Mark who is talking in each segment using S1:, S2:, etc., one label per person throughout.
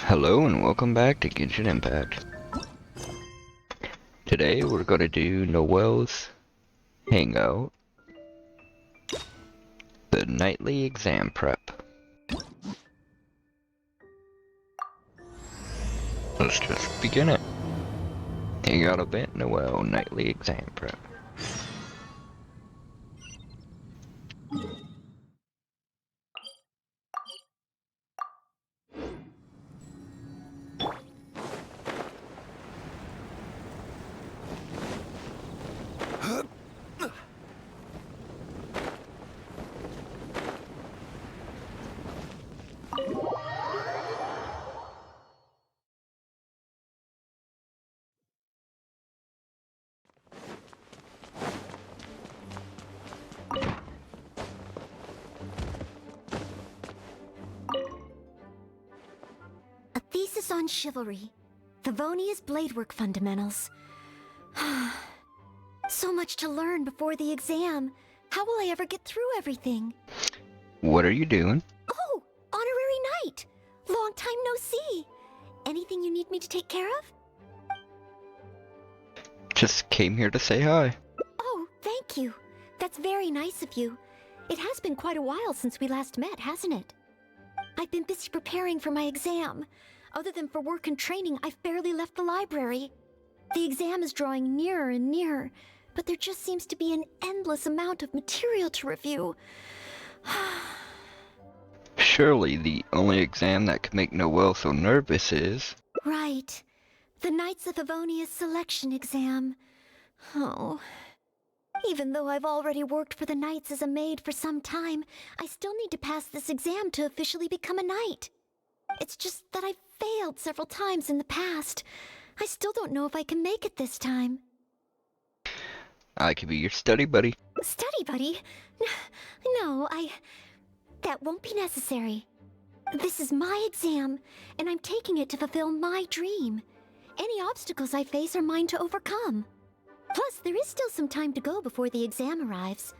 S1: Hello and welcome back to Genshin Impact. Today we're going to do Noelle's Hangout, the nightly exam prep. Let's just begin it. Hangout event Noelle nightly exam prep.
S2: A thesis on chivalry. Favonia's bladework fundamentals. So much to learn before the exam. How will I ever get through everything?
S1: What are you doing?
S2: Oh, honorary knight. Long time no see. Anything you need me to take care of?
S1: Just came here to say hi.
S2: Oh, thank you. That's very nice of you. It has been quite a while since we last met, hasn't it? I've been busy preparing for my exam. Other than for work and training, I've barely left the library. The exam is drawing nearer and nearer, but there just seems to be an endless amount of material to review.
S1: Surely the only exam that could make Noelle so nervous is...
S2: Right. The Knights of Favonia's selection exam. Oh. Even though I've already worked for the Knights as a maid for some time, I still need to pass this exam to officially become a knight. It's just that I've failed several times in the past. I still don't know if I can make it this time.
S1: I could be your study buddy.
S2: Study buddy? No, that won't be necessary. This is my exam, and I'm taking it to fulfill my dream. Any obstacles I face are mine to overcome. Plus, there is still some time to go before the exam arrives.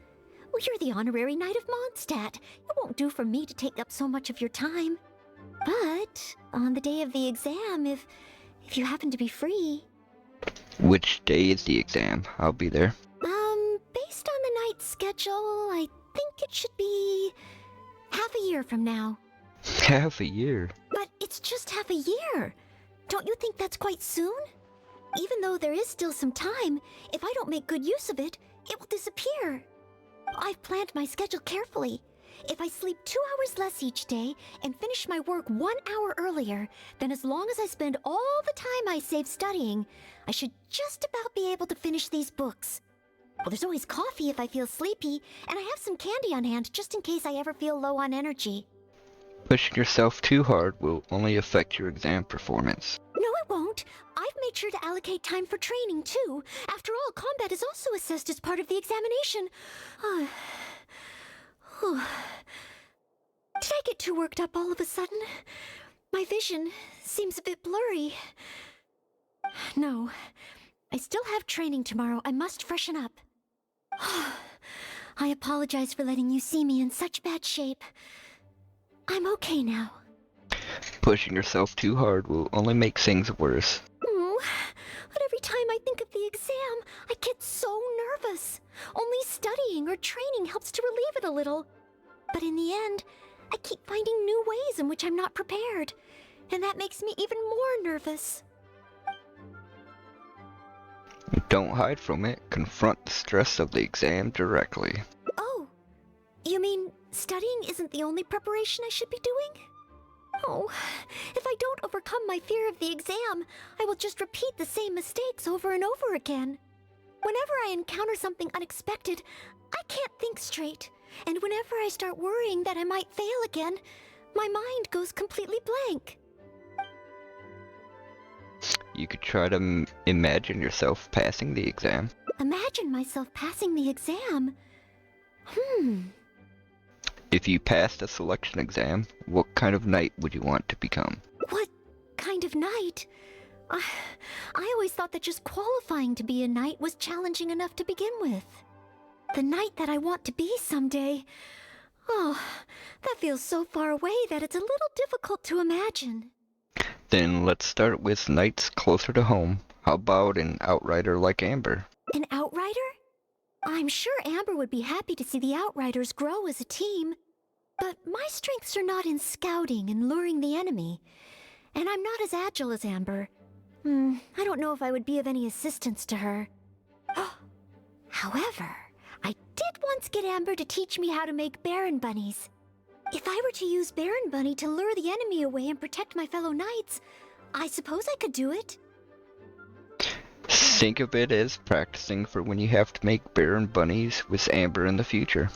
S2: Well, you're the honorary knight of Mondstadt. It won't do for me to take up so much of your time. But on the day of the exam, if you happen to be free...
S1: Which day is the exam? I'll be there.
S2: Based on the night's schedule, I think it should be half a year from now.
S1: Half a year?
S2: But it's just half a year. Don't you think that's quite soon? Even though there is still some time, if I don't make good use of it, it will disappear. I've planned my schedule carefully. If I sleep 2 hours less each day and finish my work 1 hour earlier, then as long as I spend all the time I save studying, I should just about be able to finish these books. Well, there's always coffee if I feel sleepy, and I have some candy on hand just in case I ever feel low on energy.
S1: Pushing yourself too hard will only affect your exam performance.
S2: No, it won't. I've made sure to allocate time for training, too. After all, combat is also assessed as part of the examination. Did I get too worked up all of a sudden? My vision seems a bit blurry. No, I still have training tomorrow. I must freshen up. I apologize for letting you see me in such bad shape. I'm okay now.
S1: Pushing yourself too hard will only make things worse.
S2: But every time I think of the exam, I get so nervous. Only studying or training helps to relieve it a little. But in the end, I keep finding new ways in which I'm not prepared. And that makes me even more nervous.
S1: Don't hide from it. Confront the stress of the exam directly.
S2: Oh, you mean studying isn't the only preparation I should be doing? Oh, if I don't overcome my fear of the exam, I will just repeat the same mistakes over and over again. Whenever I encounter something unexpected, I can't think straight. And whenever I start worrying that I might fail again, my mind goes completely blank.
S1: You could try to imagine yourself passing the exam.
S2: Imagine myself passing the exam?
S1: If you passed a selection exam, what kind of knight would you want to become?
S2: What kind of knight? I always thought that just qualifying to be a knight was challenging enough to begin with. The knight that I want to be someday. Oh, that feels so far away that it's a little difficult to imagine.
S1: Then let's start with knights closer to home. How about an outrider like Amber?
S2: An outrider? I'm sure Amber would be happy to see the Outriders grow as a team. But my strengths are not in scouting and luring the enemy. And I'm not as agile as Amber. I don't know if I would be of any assistance to her. However, I did once get Amber to teach me how to make Baron Bunnies. If I were to use Baron Bunny to lure the enemy away and protect my fellow knights, I suppose I could do it.
S1: Think of it as practicing for when you have to make Baron Bunnies with Amber in the future.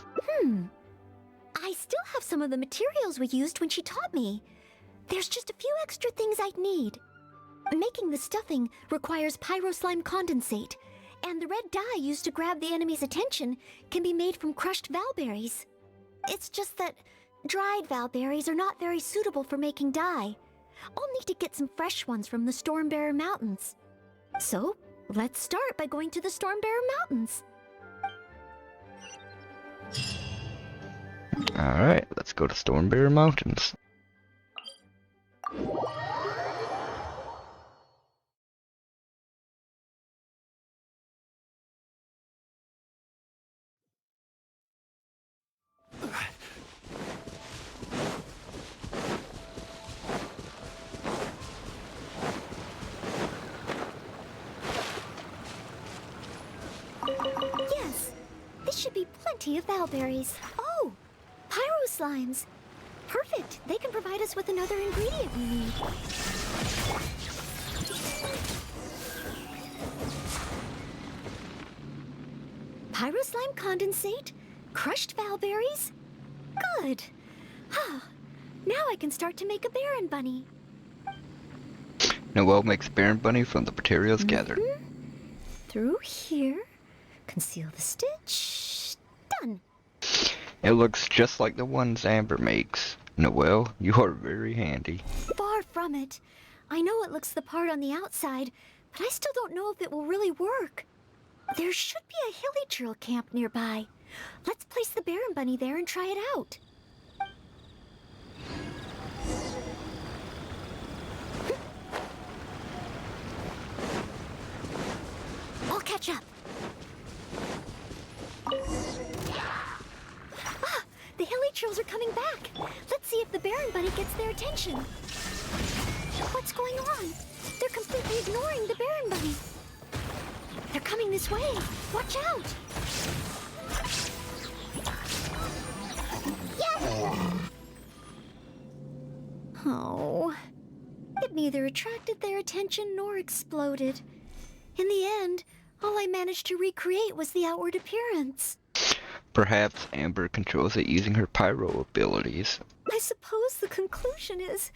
S2: I still have some of the materials we used when she taught me. There's just a few extra things I'd need. Making the stuffing requires pyro slime condensate, and the red dye used to grab the enemy's attention can be made from crushed valberries. It's just that dried valberries are not very suitable for making dye. I'll need to get some fresh ones from the Stormbearer Mountains. So, let's start by going to the Stormbearer Mountains.
S1: Alright, let's go to Stormbearer Mountains.
S2: Yes, this should be plenty of valberries. Oh, pyro slimes. Perfect. They can provide us with another ingredient we need. Pyro slime condensate, crushed valberries. Good. Now I can start to make a Baron Bunny.
S1: Noelle makes Baron Bunny from the materials gathered.
S2: Through here. Conceal the stitch. Done.
S1: It looks just like the ones Amber makes. Noelle, you are very handy.
S2: Far from it. I know it looks the part on the outside, but I still don't know if it will really work. There should be a hilly trail camp nearby. Let's place the Baron Bunny there and try it out. I'll catch up. The hilly trails are coming back. Let's see if the Baron Bunny gets their attention. What's going on? They're completely ignoring the Baron Bunny. They're coming this way. Watch out. Yeah. Oh. It neither attracted their attention nor exploded. In the end, all I managed to recreate was the outward appearance.
S1: Perhaps Amber controls it using her pyro abilities.
S2: I suppose the conclusion is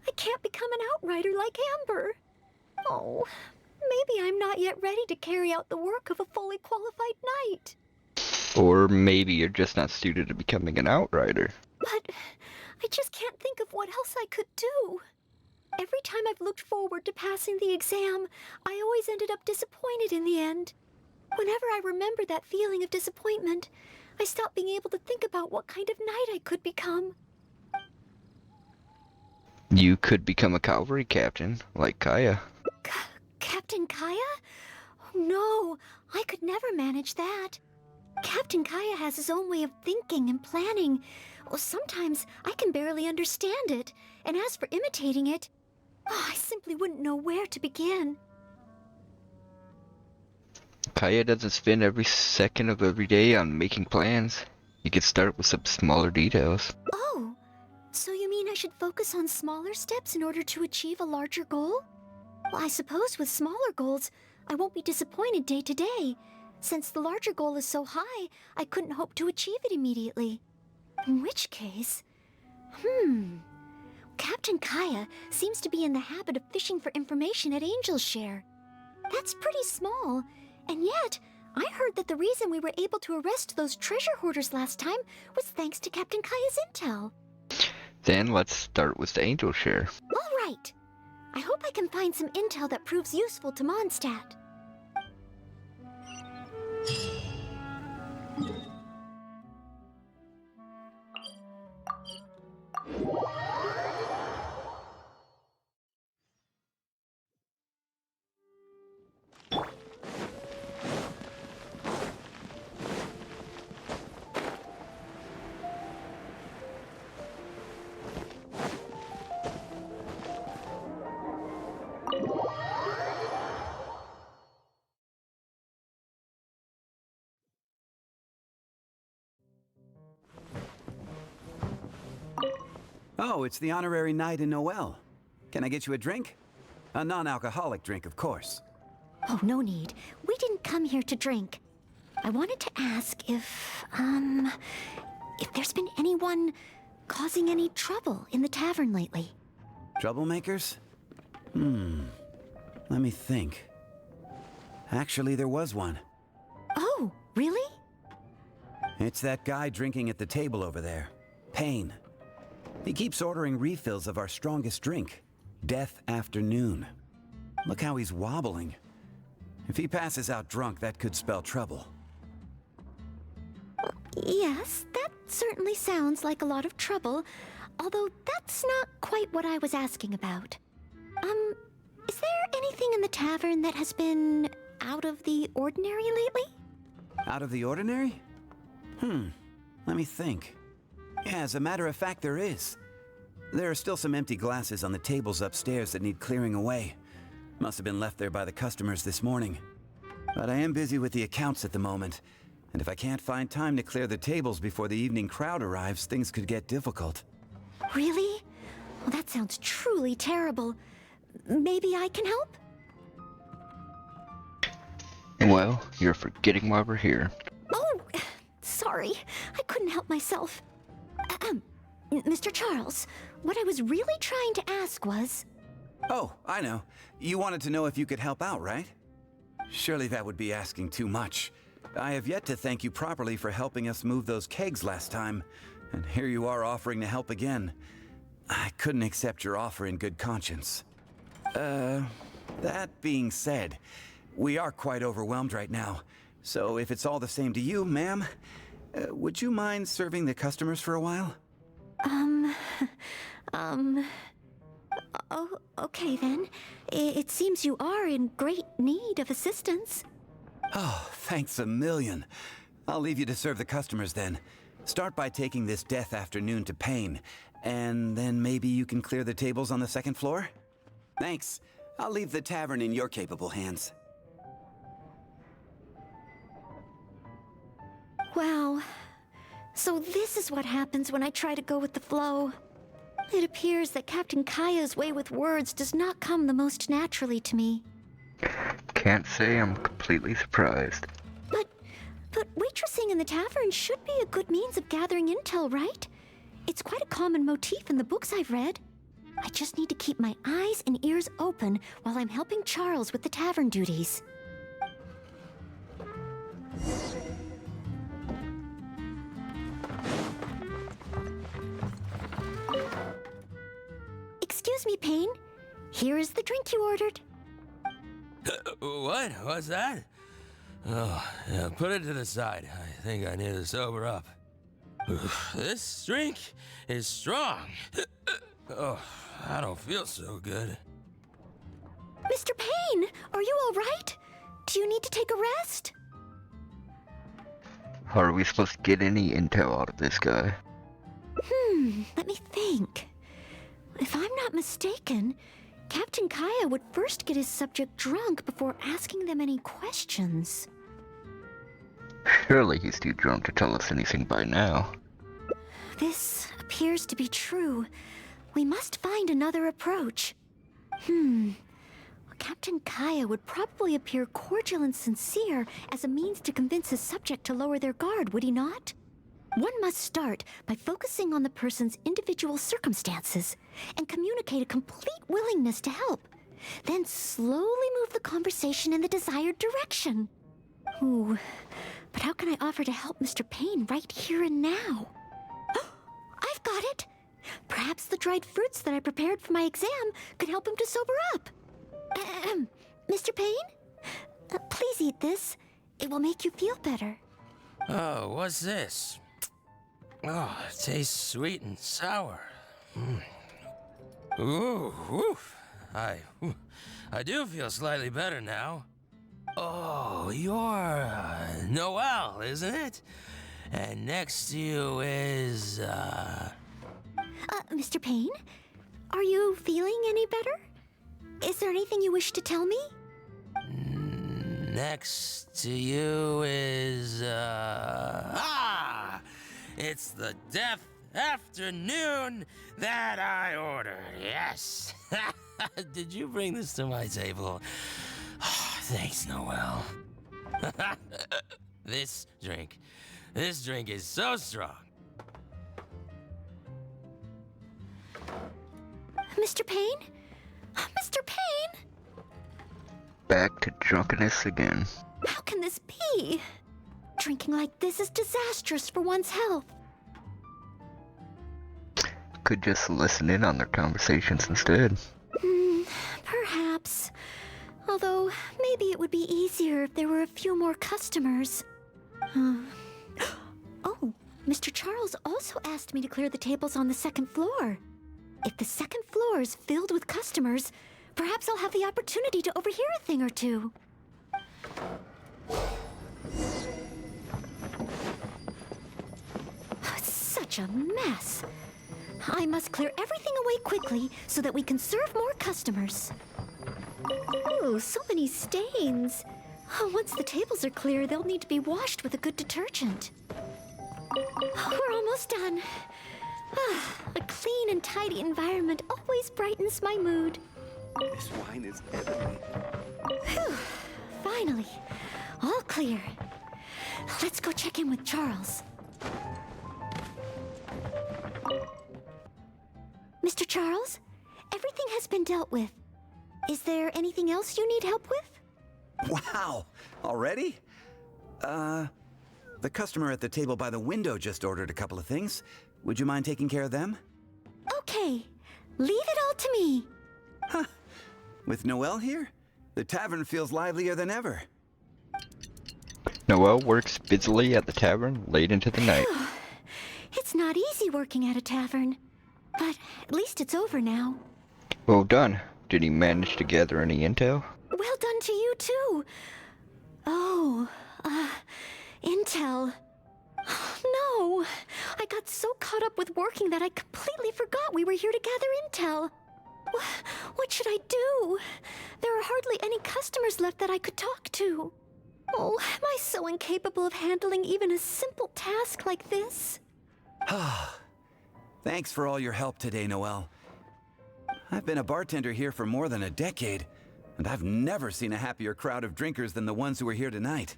S2: I can't become an outrider like Amber. Oh, maybe I'm not yet ready to carry out the work of a fully qualified knight.
S1: Or maybe you're just not suited to becoming an outrider.
S2: But I just can't think of what else I could do. Every time I've looked forward to passing the exam, I always ended up disappointed in the end. Whenever I remember that feeling of disappointment, I stop being able to think about what kind of knight I could become.
S1: You could become a cavalry captain, like Kaya.
S2: Captain Kaya? Oh, no, I could never manage that. Captain Kaya has his own way of thinking and planning. Well, sometimes I can barely understand it, and as for imitating it, I simply wouldn't know where to begin.
S1: Kaya doesn't spend every second of every day on making plans. You could start with some smaller details.
S2: Oh, so you mean I should focus on smaller steps in order to achieve a larger goal? Well, I suppose with smaller goals, I won't be disappointed day to day. Since the larger goal is so high, I couldn't hope to achieve it immediately. In which case... Captain Kaya seems to be in the habit of fishing for information at Angel's Share. That's pretty small, and yet I heard that the reason we were able to arrest those treasure hoarders last time was thanks to Captain Kaya's intel.
S1: Then let's start with the Angel Share.
S2: All right. I hope I can find some intel that proves useful to Mondstadt.
S3: Oh, it's the honorary night in Noelle. Can I get you a drink? A non-alcoholic drink, of course.
S2: Oh, no need. We didn't come here to drink. I wanted to ask if there's been anyone causing any trouble in the tavern lately.
S3: Troublemakers? Let me think. Actually, there was one.
S2: Oh, really?
S3: It's that guy drinking at the table over there. Payne. He keeps ordering refills of our strongest drink, Death Afternoon. Look how he's wobbling. If he passes out drunk, that could spell trouble.
S2: Yes, that certainly sounds like a lot of trouble, although that's not quite what I was asking about. Is there anything in the tavern that has been out of the ordinary lately?
S3: Out of the ordinary? Let me think. Yeah, as a matter of fact, there is. There are still some empty glasses on the tables upstairs that need clearing away. Must have been left there by the customers this morning. But I am busy with the accounts at the moment, and if I can't find time to clear the tables before the evening crowd arrives, things could get difficult.
S2: Really? Well, that sounds truly terrible. Maybe I can help?
S1: Well, you're forgetting why we're here.
S2: Oh, sorry. I couldn't help myself. Mr. Charles, what I was really trying to ask was...
S3: Oh, I know. You wanted to know if you could help out, right? Surely that would be asking too much. I have yet to thank you properly for helping us move those kegs last time, and here you are offering to help again. I couldn't accept your offer in good conscience. That being said, we are quite overwhelmed right now, so if it's all the same to you, ma'am, would you mind serving the customers for a while?
S2: Oh, okay then. It seems you are in great need of assistance.
S3: Oh, thanks a million. I'll leave you to serve the customers then. Start by taking this Death Afternoon to Payne, and then maybe you can clear the tables on the second floor? Thanks. I'll leave the tavern in your capable hands.
S2: Wow. So this is what happens when I try to go with the flow. It appears that Captain Kaya's way with words does not come the most naturally to me.
S1: Can't say I'm completely surprised.
S2: But waitressing in the tavern should be a good means of gathering intel, right? It's quite a common motif in the books I've read. I just need to keep my eyes and ears open while I'm helping Charles with the tavern duties. Excuse me, Payne. Here is the drink you ordered.
S4: What? What's that? Oh, yeah, put it to the side. I think I need to sober up. This drink is strong. Oh, I don't feel so good.
S2: Mr. Payne, are you all right? Do you need to take a rest?
S1: How are we supposed to get any intel out of this guy?
S2: Let me think. If I'm not mistaken, Captain Kaya would first get his subject drunk before asking them any questions.
S1: Surely he's too drunk to tell us anything by now.
S2: This appears to be true. We must find another approach. Captain Kaya would probably appear cordial and sincere as a means to convince his subject to lower their guard, would he not? One must start by focusing on the person's individual circumstances and communicate a complete willingness to help. Then slowly move the conversation in the desired direction. Ooh, but how can I offer to help Mr. Payne right here and now? I've got it! Perhaps the dried fruits that I prepared for my exam could help him to sober up. Mr. Payne? Please eat this. It will make you feel better.
S4: Oh, what's this? Oh, it tastes sweet and sour. Ooh, woof. I do feel slightly better now. Oh, you're Noelle, isn't it? And next to you is,
S2: Mr. Payne? Are you feeling any better? Is there anything you wish to tell me?
S4: Next to you is, it's the Death afternoon that I ordered. Yes. Did you bring this to my table? Thanks, Noelle. This drink is so strong.
S2: Mr. Payne? Mr. Payne?
S1: Back to drunkenness again.
S2: How can this be? Drinking like this is disastrous for one's health.
S1: Could just listen in on their conversations instead.
S2: Perhaps. Although, maybe it would be easier if there were a few more customers. Oh, Mr. Charles also asked me to clear the tables on the second floor. If the second floor is filled with customers, perhaps I'll have the opportunity to overhear a thing or two. It's such a mess. I must clear everything away quickly so that we can serve more customers. Oh, so many stains. Once the tables are clear, they'll need to be washed with a good detergent. We're almost done. A clean and tidy environment always brightens my mood.
S3: This wine is heavenly.
S2: Whew. Finally, all clear. Let's go check in with Charles. Mr. Charles, everything has been dealt with. Is there anything else you need help with?
S3: Wow! Already? The customer at the table by the window just ordered a couple of things. Would you mind taking care of them?
S2: Okay, leave it all to me.
S3: Huh. With Noelle here, the tavern feels livelier than ever.
S1: Noelle works busily at the tavern late into the night.
S2: It's not easy working at a tavern, but at least it's over now.
S1: Well done. Did he manage to gather any intel?
S2: Well done to you, too. Oh, intel. No, I got so caught up with working that I completely forgot we were here to gather intel. What should I do? There are hardly any customers left that I could talk to. Oh, am I so incapable of handling even a simple task like this?
S3: Thanks for all your help today, Noelle. I've been a bartender here for more than a decade, and I've never seen a happier crowd of drinkers than the ones who are here tonight.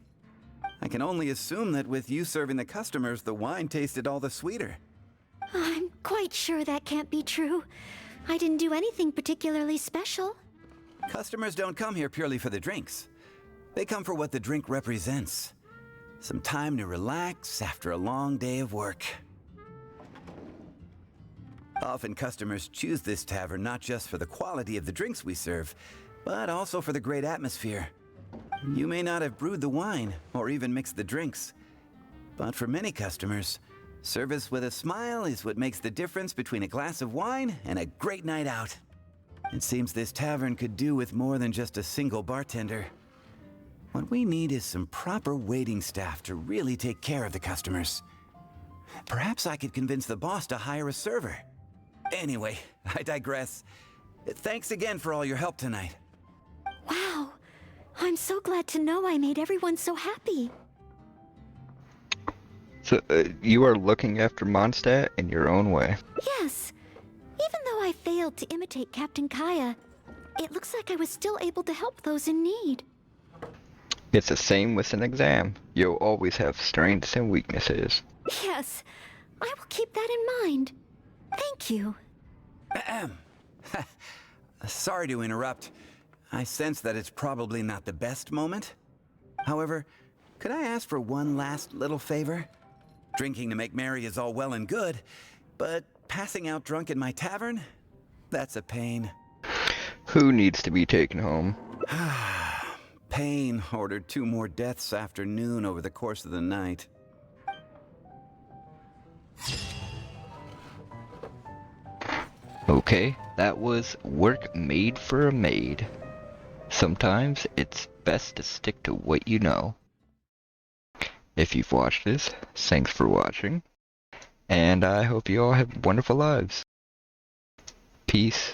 S3: I can only assume that with you serving the customers, the wine tasted all the sweeter.
S2: I'm quite sure that can't be true. I didn't do anything particularly special.
S3: Customers don't come here purely for the drinks. They come for what the drink represents. Some time to relax after a long day of work. Often customers choose this tavern not just for the quality of the drinks we serve, but also for the great atmosphere. You may not have brewed the wine or even mixed the drinks, but for many customers, service with a smile is what makes the difference between a glass of wine and a great night out. It seems this tavern could do with more than just a single bartender. What we need is some proper waiting staff to really take care of the customers. Perhaps I could convince the boss to hire a server. Anyway, I digress. Thanks again for all your help tonight.
S2: Wow, I'm so glad to know I made everyone so happy.
S1: So, you are looking after Mondstadt in your own way.
S2: Yes, even though I failed to imitate Captain Kaya, it looks like I was still able to help those in need.
S1: It's the same with an exam. You'll always have strengths and weaknesses.
S2: Yes, I will keep that in mind. Thank you.
S3: Ahem. Sorry to interrupt. I sense that it's probably not the best moment. However, could I ask for one last little favor? Drinking to make merry is all well and good, but passing out drunk in my tavern? That's a pain.
S1: Who needs to be taken home?
S3: Pain ordered 2 more deaths after noon over the course of the night.
S1: Okay, that was work made for a maid. Sometimes it's best to stick to what you know. If you've watched this, thanks for watching, and I hope you all have wonderful lives. Peace.